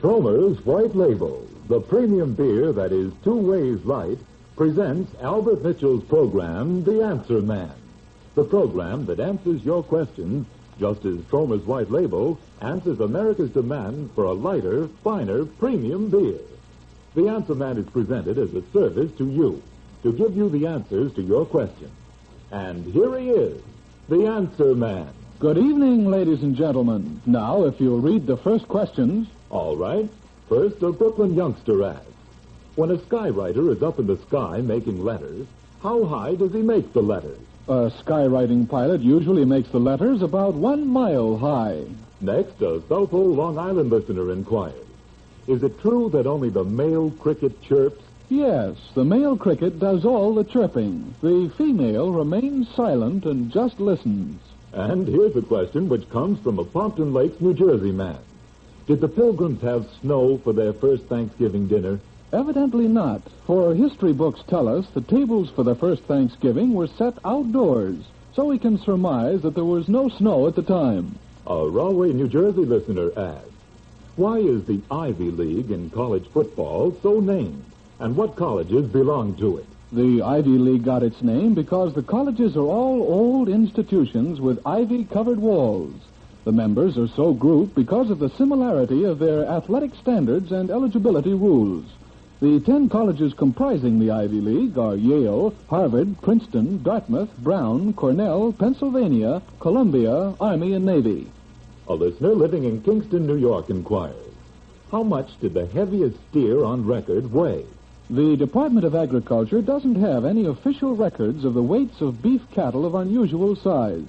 Tromer's White Label, the premium beer that is 2 ways light, presents Albert Mitchell's program, The Answer Man. The program that answers your questions, just as Tromer's White Label answers America's demand for a lighter, finer, premium beer. The Answer Man is presented as a service to you, to give you the answers to your questions. And here he is, the Answer Man. Good evening, ladies and gentlemen. Now, if you'll read the first questions. All right. First, a Brooklyn youngster asks, when a skywriter is up in the sky making letters, how high does he make the letters? A skywriting pilot usually makes the letters about 1 mile high. Next, a South Pole, Long Island listener inquires, is it true that only the male cricket chirps? Yes, the male cricket does all the chirping. The female remains silent and just listens. And here's a question which comes from a Pompton Lakes, New Jersey man. Did the Pilgrims have snow for their first Thanksgiving dinner? Evidently not, for history books tell us the tables for the first Thanksgiving were set outdoors, so we can surmise that there was no snow at the time. A Rahway, New Jersey listener asks, why is the Ivy League in college football so named, and what colleges belong to it? The Ivy League got its name because the colleges are all old institutions with ivy-covered walls. The members are so grouped because of the similarity of their athletic standards and eligibility rules. The 10 colleges comprising the Ivy League are Yale, Harvard, Princeton, Dartmouth, Brown, Cornell, Pennsylvania, Columbia, Army, and Navy. A listener living in Kingston, New York inquires, how much did the heaviest steer on record weigh? The Department of Agriculture doesn't have any official records of the weights of beef cattle of unusual size.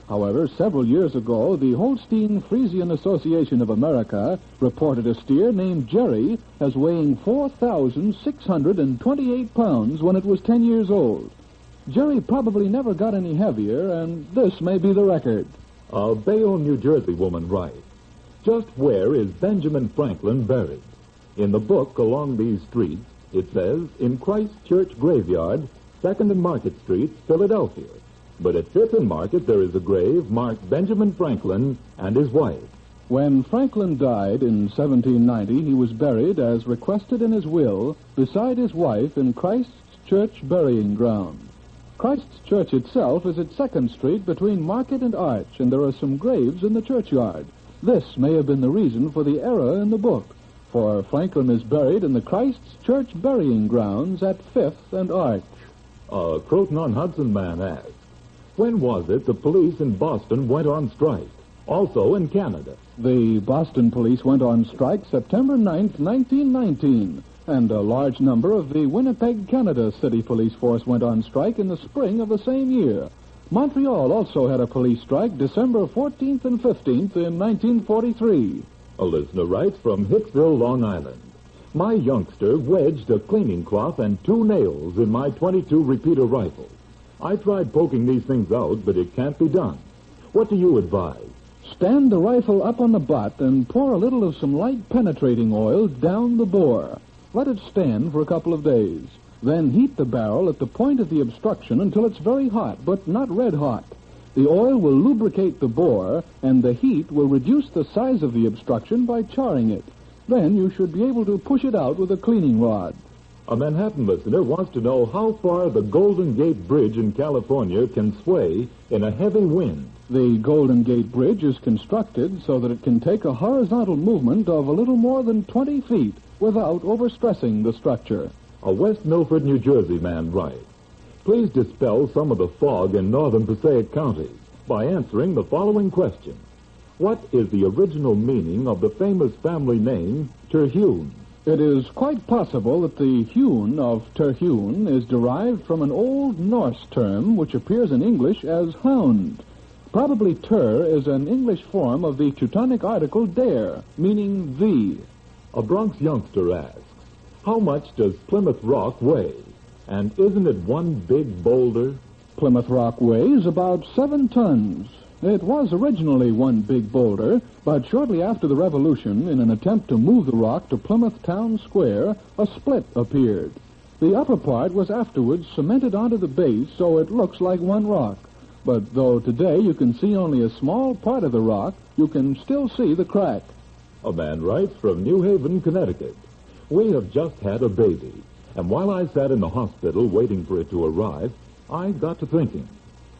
However, several years ago, the Holstein Friesian Association of America reported a steer named Jerry as weighing 4,628 pounds when it was 10 years old. Jerry probably never got any heavier, and this may be the record. A Bayonne, New Jersey woman writes, just where is Benjamin Franklin buried? In the book Along These Streets, it says, in Christ Church Graveyard, 2nd and Market Streets, Philadelphia. But at 5th and Market, there is a grave marked Benjamin Franklin and his wife. When Franklin died in 1790, he was buried, as requested in his will, beside his wife in Christ's Church burying ground. Christ's Church itself is at 2nd Street between Market and Arch, and there are some graves in the churchyard. This may have been the reason for the error in the book, for Franklin is buried in the Christ's Church burying grounds at 5th and Arch. A Croton-on-Hudson man asks, when was it the police in Boston went on strike? Also in Canada. The Boston police went on strike September 9th, 1919, and a large number of the Winnipeg, Canada City Police Force went on strike in the spring of the same year. Montreal also had a police strike December 14th and 15th in 1943. A listener writes from Hicksville, Long Island. My youngster wedged a cleaning cloth and 2 nails in my .22 repeater rifle. I tried poking these things out, but it can't be done. What do you advise? Stand the rifle up on the butt and pour a little of some light penetrating oil down the bore. Let it stand for a couple of days. Then heat the barrel at the point of the obstruction until it's very hot, but not red hot. The oil will lubricate the bore, and the heat will reduce the size of the obstruction by charring it. Then you should be able to push it out with a cleaning rod. A Manhattan listener wants to know how far the Golden Gate Bridge in California can sway in a heavy wind. The Golden Gate Bridge is constructed so that it can take a horizontal movement of a little more than 20 feet without overstressing the structure. A West Milford, New Jersey man writes, please dispel some of the fog in northern Passaic County by answering the following question. What is the original meaning of the famous family name Terhune? It is quite possible that the hewn of Terhune is derived from an Old Norse term which appears in English as hound. Probably ter is an English form of the Teutonic article der, meaning the. A Bronx youngster asks, how much does Plymouth Rock weigh? And isn't it one big boulder? Plymouth Rock weighs about 7 tons. It was originally one big boulder, but shortly after the Revolution, in an attempt to move the rock to Plymouth Town Square, a split appeared. The upper part was afterwards cemented onto the base so it looks like one rock. But though today you can see only a small part of the rock, you can still see the crack. A man writes from New Haven, Connecticut. We have just had a baby, and while I sat in the hospital waiting for it to arrive, I got to thinking,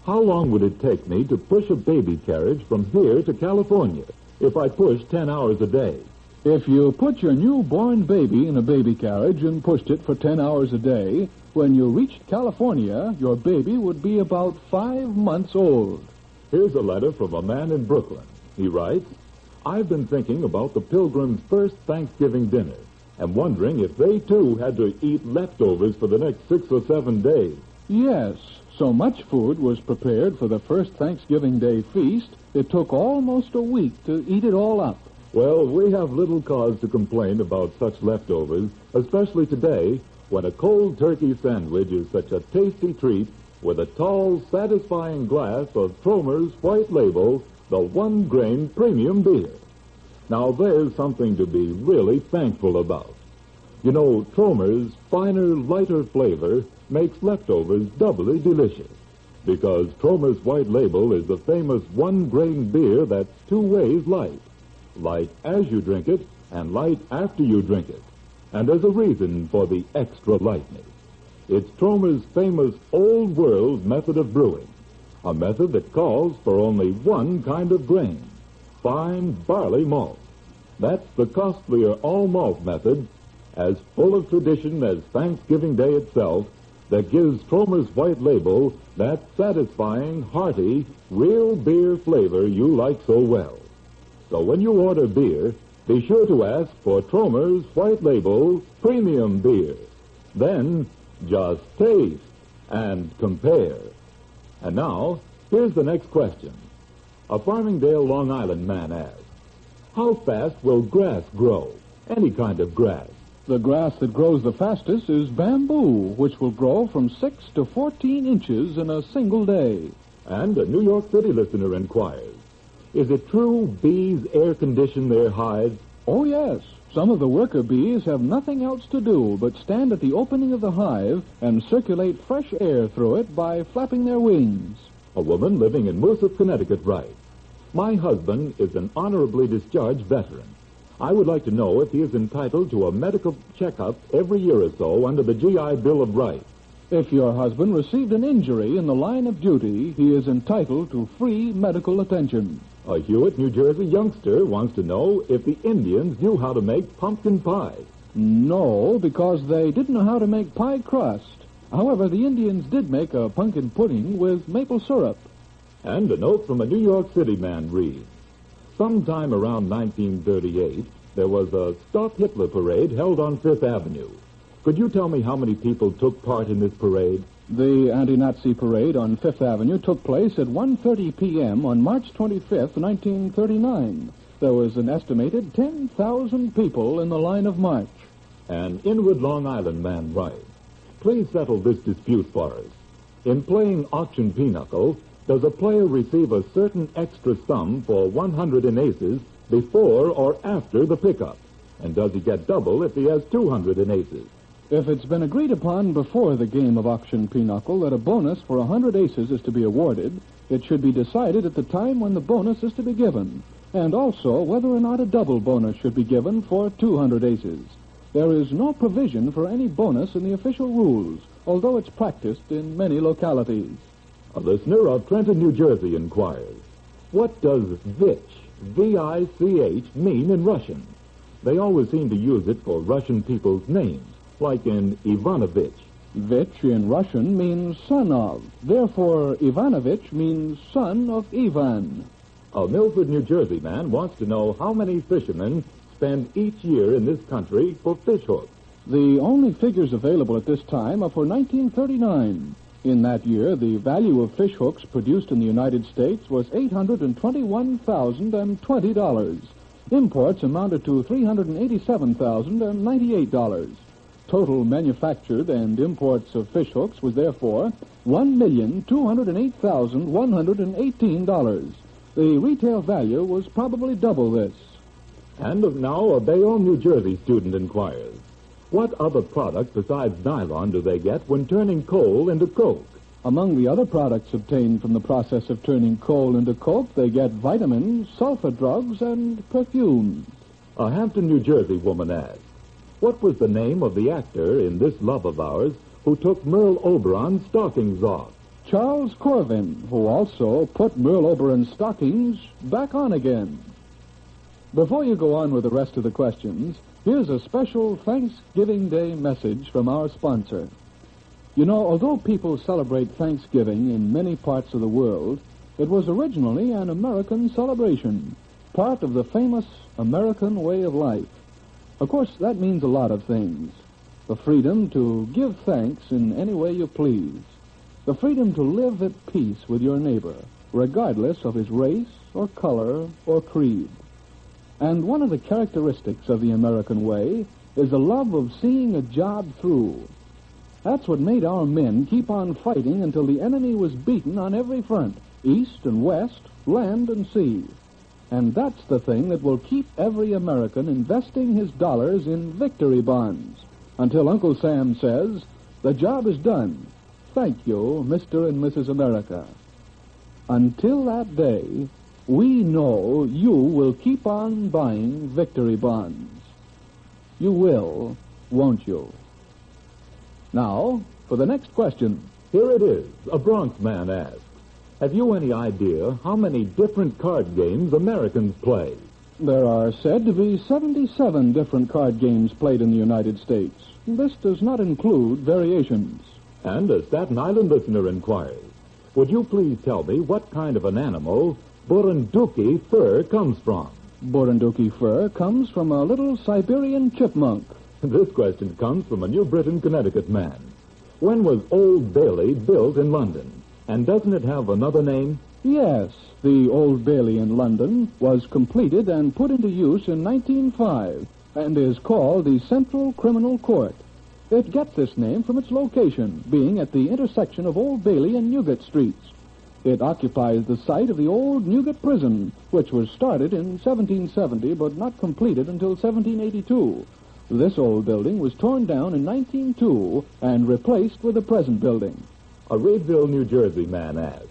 how long would it take me to push a baby carriage from here to California if I pushed 10 hours a day? If you put your newborn baby in a baby carriage and pushed it for 10 hours a day, when you reached California, your baby would be about 5 months old. Here's a letter from a man in Brooklyn. He writes, I've been thinking about the Pilgrims' first Thanksgiving dinner and wondering if they, too, had to eat leftovers for the next 6 or 7 days. Yes, so much food was prepared for the first Thanksgiving Day feast, it took almost a week to eat it all up. Well, we have little cause to complain about such leftovers, especially today, when a cold turkey sandwich is such a tasty treat with a tall, satisfying glass of Tromer's White Label, the one-grain premium beer. Now, there's something to be really thankful about. You know, Tromer's finer, lighter flavor makes leftovers doubly delicious, because Tromer's White Label is the famous one-grain beer that's 2 ways light. Light as you drink it, and light after you drink it. And there's a reason for the extra lightness. It's Tromer's famous Old World method of brewing, a method that calls for only one kind of grain, fine barley malt. That's the costlier all-malt method, as full of tradition as Thanksgiving Day itself, that gives Tromer's White Label that satisfying, hearty, real beer flavor you like so well. So when you order beer, be sure to ask for Tromer's White Label Premium Beer. Then, just taste and compare. And now, here's the next question. A Farmingdale, Long Island man asks, how fast will grass grow? Any kind of grass. The grass that grows the fastest is bamboo, which will grow from 6 to 14 inches in a single day. And a New York City listener inquires, is it true bees air condition their hives? Oh, yes. Some of the worker bees have nothing else to do but stand at the opening of the hive and circulate fresh air through it by flapping their wings. A woman living in Moosef, Connecticut writes, my husband is an honorably discharged veteran. I would like to know if he is entitled to a medical checkup every year or so under the GI Bill of Rights. If your husband received an injury in the line of duty, he is entitled to free medical attention. A Hewitt, New Jersey youngster wants to know if the Indians knew how to make pumpkin pie. No, because they didn't know how to make pie crust. However, the Indians did make a pumpkin pudding with maple syrup. And a note from a New York City man reads, sometime around 1938, there was a Stop Hitler parade held on Fifth Avenue. Could you tell me how many people took part in this parade? The anti-Nazi parade on Fifth Avenue took place at 1:30 p.m. on March 25th, 1939. There was an estimated 10,000 people in the line of march. An Inwood, Long Island man writes, please settle this dispute for us. In playing auction pinochle, does a player receive a certain extra sum for 100 in aces before or after the pickup? And does he get double if he has 200 in aces? If it's been agreed upon before the game of auction pinochle that a bonus for 100 aces is to be awarded, it should be decided at the time when the bonus is to be given, and also whether or not a double bonus should be given for 200 aces. There is no provision for any bonus in the official rules, although it's practiced in many localities. A listener of Trenton, New Jersey inquires, what does Vich, V-I-C-H, mean in Russian? They always seem to use it for Russian people's names, like in Ivanovich. Vich in Russian means son of. Therefore, Ivanovich means son of Ivan. A Milford, New Jersey man wants to know how many fishermen spend each year in this country for fish hooks. The only figures available at this time are for 1939. In that year, the value of fish hooks produced in the United States was $821,020. Imports amounted to $387,098. Total manufactured and imports of fish hooks was therefore $1,208,118. The retail value was probably double this. And now a Bayonne, New Jersey student inquires, what other product besides nylon do they get when turning coal into coke? Among the other products obtained from the process of turning coal into coke, they get vitamins, sulfur drugs, and perfumes. A Hampton, New Jersey woman asked, what was the name of the actor in This Love of Ours who took Merle Oberon's stockings off? Charles Corvin, who also put Merle Oberon's stockings back on again. Before you go on with the rest of the questions, here's a special Thanksgiving Day message from our sponsor. You know, although people celebrate Thanksgiving in many parts of the world, it was originally an American celebration, part of the famous American way of life. Of course, that means a lot of things. The freedom to give thanks in any way you please. The freedom to live at peace with your neighbor, regardless of his race or color or creed. And one of the characteristics of the American way is the love of seeing a job through. That's what made our men keep on fighting until the enemy was beaten on every front, east and west, land and sea. And that's the thing that will keep every American investing his dollars in victory bonds until Uncle Sam says, the job is done. Thank you, Mr. and Mrs. America. Until that day, we know you will keep on buying victory bonds. You will, won't you? Now, for the next question. Here it is. A Bronx man asks, have you any idea how many different card games Americans play? There are said to be 77 different card games played in the United States. This does not include variations. And a Staten Island listener inquires, would you please tell me what kind of an animal Burunduki fur comes from? Burunduki fur comes from a little Siberian chipmunk. This question comes from a New Britain, Connecticut man. When was Old Bailey built in London? And doesn't it have another name? Yes, the Old Bailey in London was completed and put into use in 1905 and is called the Central Criminal Court. It gets this name from its location, being at the intersection of Old Bailey and Newgate Streets. It occupies the site of the old Newgate Prison, which was started in 1770 but not completed until 1782. This old building was torn down in 1902 and replaced with the present building. A Reedville, New Jersey man asked,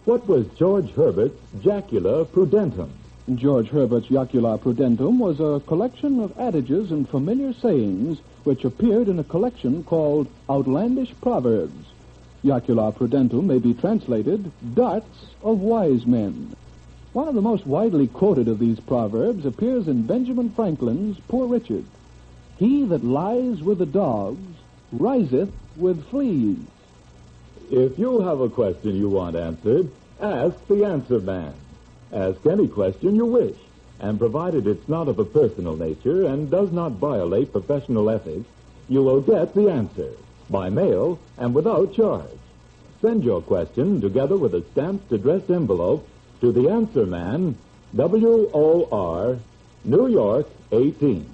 what was George Herbert's Jacula Prudentum? George Herbert's Jacula Prudentum was a collection of adages and familiar sayings which appeared in a collection called Outlandish Proverbs. Jacula Prudentum may be translated, Darts of Wise Men. One of the most widely quoted of these proverbs appears in Benjamin Franklin's Poor Richard. He that lies with the dogs riseth with fleas. If you have a question you want answered, ask the answer man. Ask any question you wish, and provided it's not of a personal nature and does not violate professional ethics, you will get the answer by mail and without charge. Send your question together with a stamped addressed envelope to the Answer Man, W.O.R., New York 18.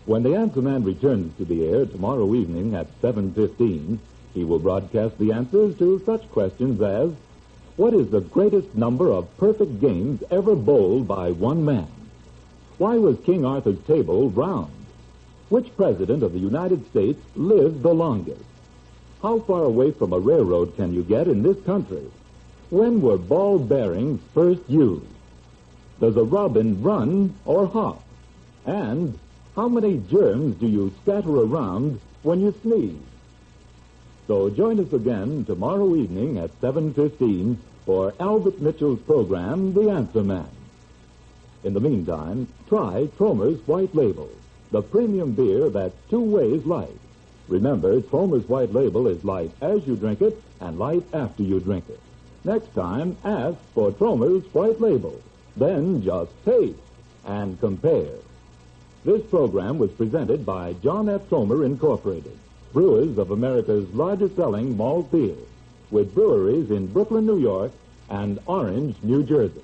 When the Answer Man returns to the air tomorrow evening at 7:15, he will broadcast the answers to such questions as, what is the greatest number of perfect games ever bowled by one man? Why was King Arthur's table round? Which president of the United States lived the longest? How far away from a railroad can you get in this country? When were ball bearings first used? Does a robin run or hop? And how many germs do you scatter around when you sneeze? So join us again tomorrow evening at 7:15 for Albert Mitchell's program, The Answer Man. In the meantime, try Tromer's White Label, the premium beer that's 2 ways light. Remember, Tromer's White Label is light as you drink it and light after you drink it. Next time, ask for Tromer's White Label. Then just taste and compare. This program was presented by John F. Tromer Incorporated, brewers of America's largest-selling malt beer, with breweries in Brooklyn, New York, and Orange, New Jersey.